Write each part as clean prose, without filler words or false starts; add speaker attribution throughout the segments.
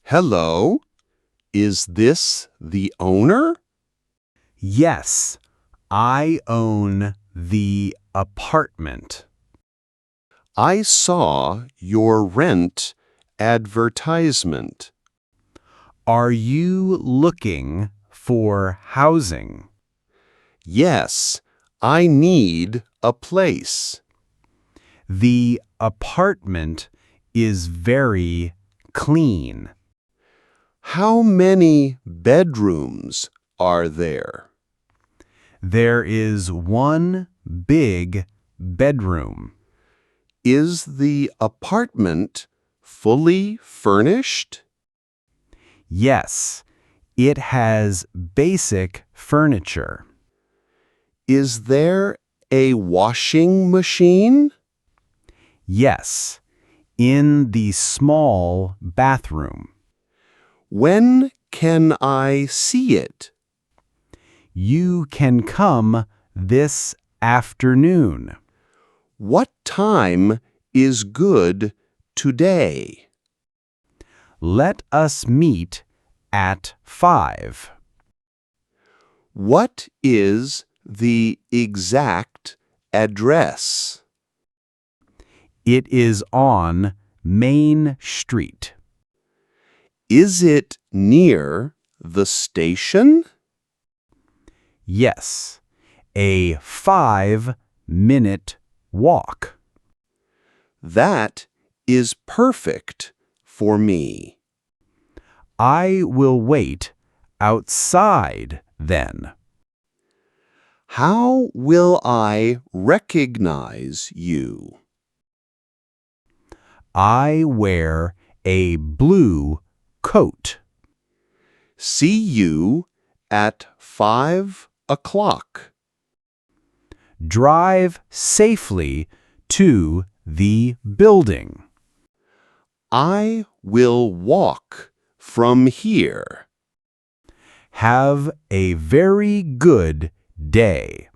Speaker 1: Hello, is this the owner?
Speaker 2: Yes, I own the apartment.
Speaker 1: I saw your rent advertisement.
Speaker 2: Are you looking for housing?
Speaker 1: Yes, I need a place.
Speaker 2: The apartment is very clean.
Speaker 1: How many bedrooms are there?
Speaker 2: There is one big bedroom.
Speaker 1: Is the apartment fully furnished?
Speaker 2: Yes, it has basic furniture.
Speaker 1: Is there a washing machine?
Speaker 2: Yes, in the small bathroom.
Speaker 1: When can I see it?
Speaker 2: You can come this afternoon.
Speaker 1: What time is good today?
Speaker 2: Let us meet at 5.
Speaker 1: What is the exact address?
Speaker 2: It is on Main Street.
Speaker 1: Is it near the station?
Speaker 2: Yes, a 5-minute walk.
Speaker 1: That is perfect for me.
Speaker 2: I will wait outside then.
Speaker 1: How will I recognize you?
Speaker 2: I wear a blue coat.
Speaker 1: See you at 5 o'clock.
Speaker 2: Drive safely to the building.
Speaker 1: I will walk from here.
Speaker 2: Have a very good day.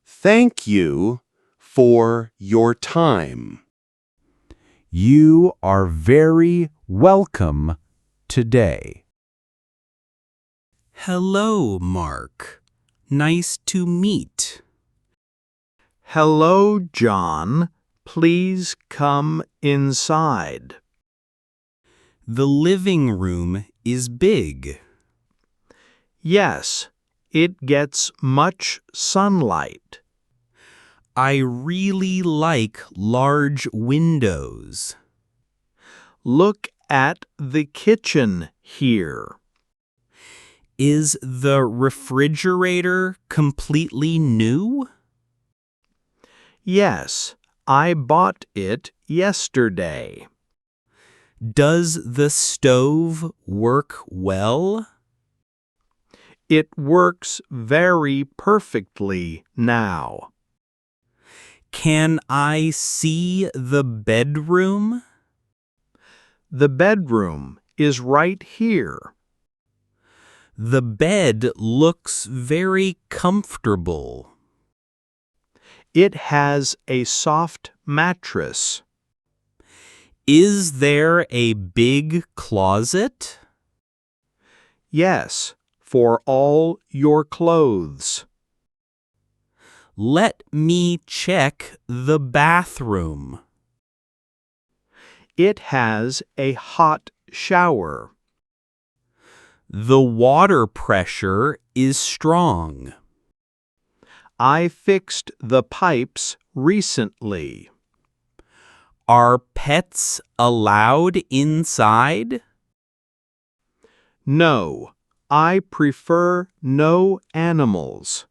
Speaker 1: Thank you for your time.
Speaker 2: You are very welcome today.
Speaker 3: Hello, Mark. Nice to meet.
Speaker 4: Hello, John. Please come inside.
Speaker 3: The living room is big.
Speaker 4: Yes, it gets much sunlight.
Speaker 3: I really like large windows.
Speaker 4: Look at the kitchen here.
Speaker 3: Is the refrigerator completely new?
Speaker 4: Yes, I bought it yesterday.
Speaker 3: Does the stove work well?
Speaker 4: It works very perfectly now.
Speaker 3: Can I see the bedroom?
Speaker 4: The bedroom is right here.
Speaker 3: The bed looks very comfortable.
Speaker 4: It has a soft mattress.
Speaker 3: Is there a big closet?
Speaker 4: Yes, for all your clothes.
Speaker 3: Let me check the bathroom.
Speaker 4: It has a hot shower.
Speaker 3: The water pressure is strong.
Speaker 4: I fixed the pipes recently.
Speaker 3: Are pets allowed inside?
Speaker 4: No, I prefer no animals.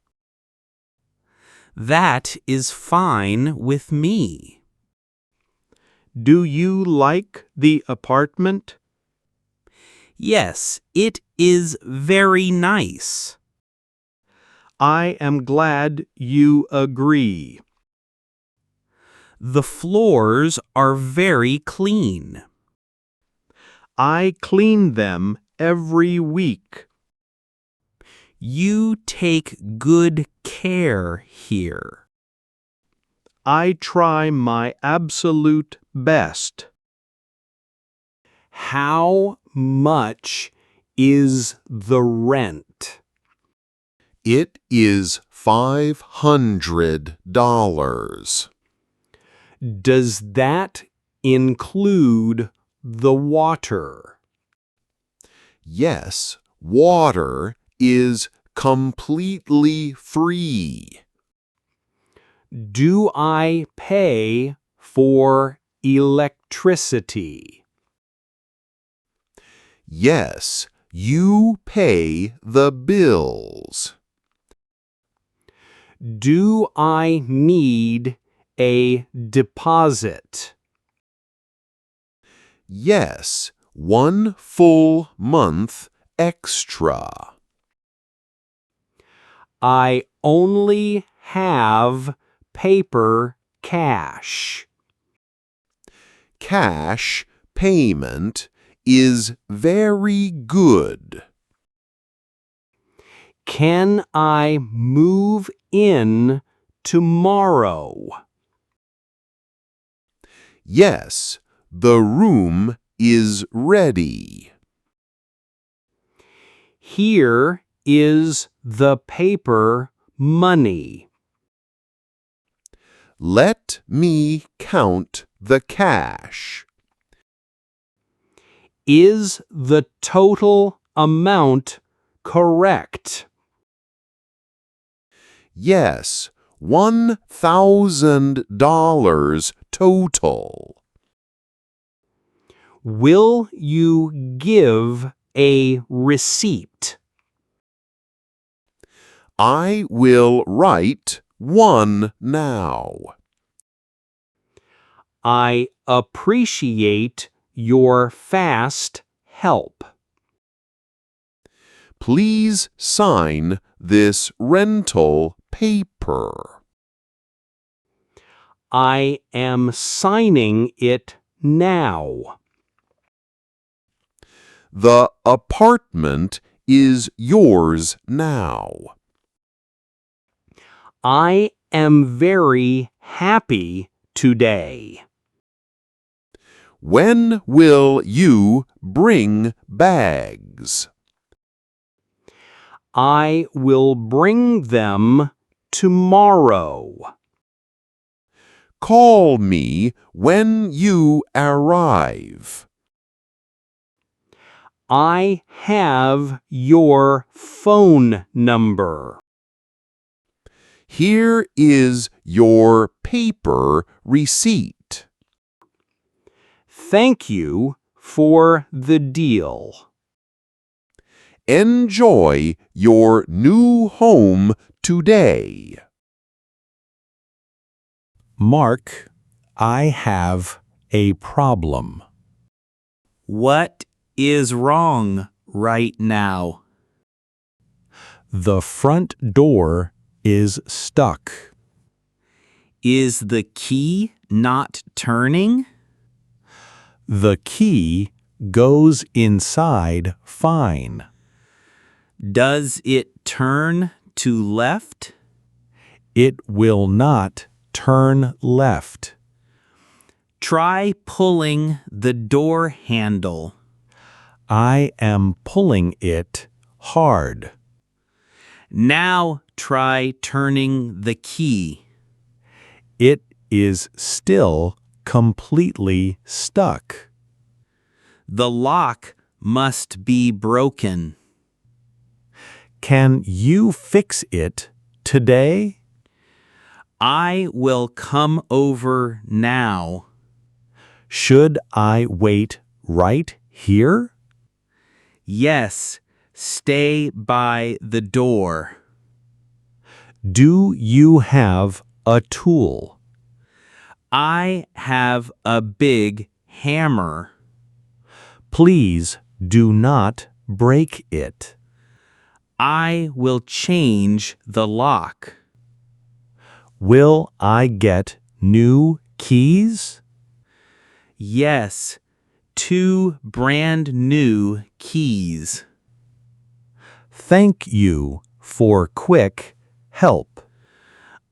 Speaker 3: That is fine with me.
Speaker 4: Do you like the apartment?
Speaker 3: Yes, it is very nice.
Speaker 4: I am glad you agree.
Speaker 3: The floors are very clean.
Speaker 4: I clean them every week.
Speaker 3: You take good care here.
Speaker 4: I try my absolute best.
Speaker 2: How
Speaker 4: much is the rent?
Speaker 1: It is $500.
Speaker 4: Does that include the water?
Speaker 1: Yes, water is completely free.
Speaker 4: Do I pay for electricity?
Speaker 1: Yes, you pay the bills.
Speaker 4: Do I need a deposit?
Speaker 1: Yes, 1 full month extra.
Speaker 4: I only have paper cash.
Speaker 1: Cash payment is very good.
Speaker 4: Can I move in tomorrow?
Speaker 1: Yes, the room is ready.
Speaker 4: Here is the paper money.
Speaker 1: Let me count the cash.
Speaker 4: Is the total amount correct?
Speaker 1: Yes, $1,000 total.
Speaker 4: Will you give a receipt?
Speaker 1: I will write one now.
Speaker 4: I appreciate your fast help.
Speaker 1: Please sign this rental paper.
Speaker 4: I am signing it now.
Speaker 1: The apartment is yours now.
Speaker 4: I am very happy today.
Speaker 1: When will you bring bags?
Speaker 4: I will bring them tomorrow.
Speaker 1: Call me when you arrive.
Speaker 4: I have your phone number.
Speaker 1: Here is your paper receipt.
Speaker 4: Thank you for the deal.
Speaker 1: Enjoy your new home today.
Speaker 2: Mark, I have a problem.
Speaker 3: What is wrong right now?
Speaker 2: The front door is stuck.
Speaker 3: Is the key not turning?
Speaker 2: The key goes inside fine.
Speaker 3: Does it turn to left?
Speaker 2: It will not turn left.
Speaker 3: Try pulling the door handle.
Speaker 2: I am pulling it hard.
Speaker 3: Now try turning the key.
Speaker 2: It is still completely stuck.
Speaker 3: The lock must be broken.
Speaker 2: Can you fix it today?
Speaker 3: I will come over now.
Speaker 2: Should I wait right here?
Speaker 3: Yes, stay by the door.
Speaker 2: Do you have a tool?
Speaker 3: I have a big hammer.
Speaker 2: Please do not break it.
Speaker 3: I will change the lock.
Speaker 2: Will I get new keys?
Speaker 3: Yes, 2 brand new keys.
Speaker 2: Thank you for quick help.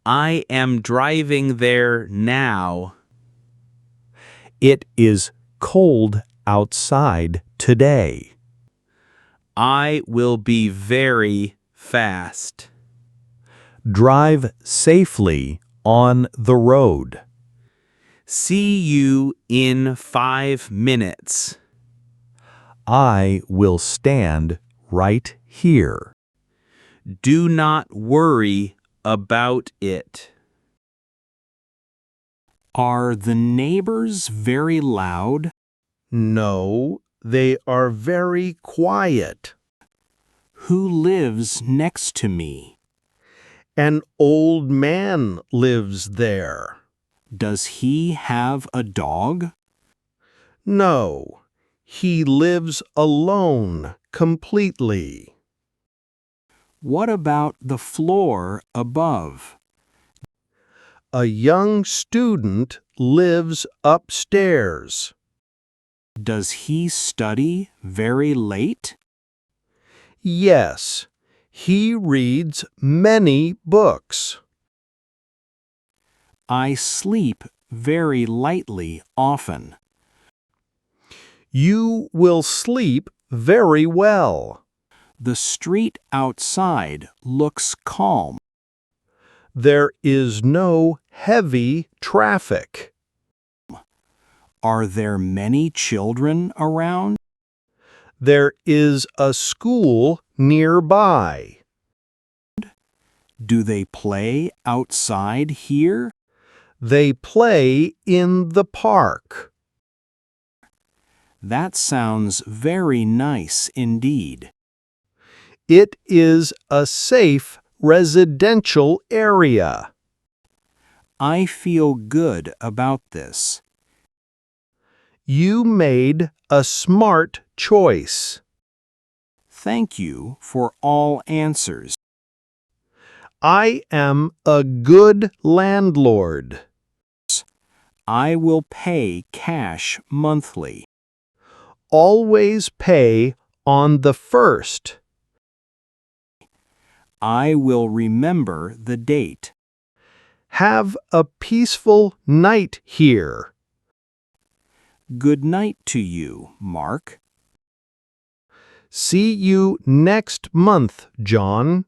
Speaker 3: I am driving there now.
Speaker 2: It is cold outside today.
Speaker 3: I will be very fast.
Speaker 2: Drive safely on the road.
Speaker 3: See you in 5 minutes.
Speaker 2: I will stand right here.
Speaker 3: Do not worry about it. Are the neighbors very loud?
Speaker 4: No, they are very quiet.
Speaker 3: Who lives next to me?
Speaker 4: An old man lives there.
Speaker 3: Does he have a dog?
Speaker 4: No, he lives alone completely.
Speaker 3: What about the floor above?
Speaker 4: A young student lives upstairs.
Speaker 3: Does he study very late?
Speaker 4: Yes, he reads many books.
Speaker 3: I sleep very lightly often.
Speaker 4: You will sleep very well.
Speaker 3: The street outside looks calm.
Speaker 4: There is no heavy traffic.
Speaker 3: Are there many children around?
Speaker 4: There is a school nearby.
Speaker 3: Do they play outside here?
Speaker 4: They play in the park.
Speaker 3: That sounds very nice indeed.
Speaker 4: It is a safe residential area.
Speaker 3: I feel good about this.
Speaker 4: You made a smart choice.
Speaker 3: Thank you for all answers.
Speaker 4: I am a good landlord.
Speaker 3: I will pay cash monthly.
Speaker 4: Always pay on the 1st.
Speaker 3: I will remember the date.
Speaker 4: Have a peaceful night here.
Speaker 3: Good night to you, Mark.
Speaker 4: See you next month, John.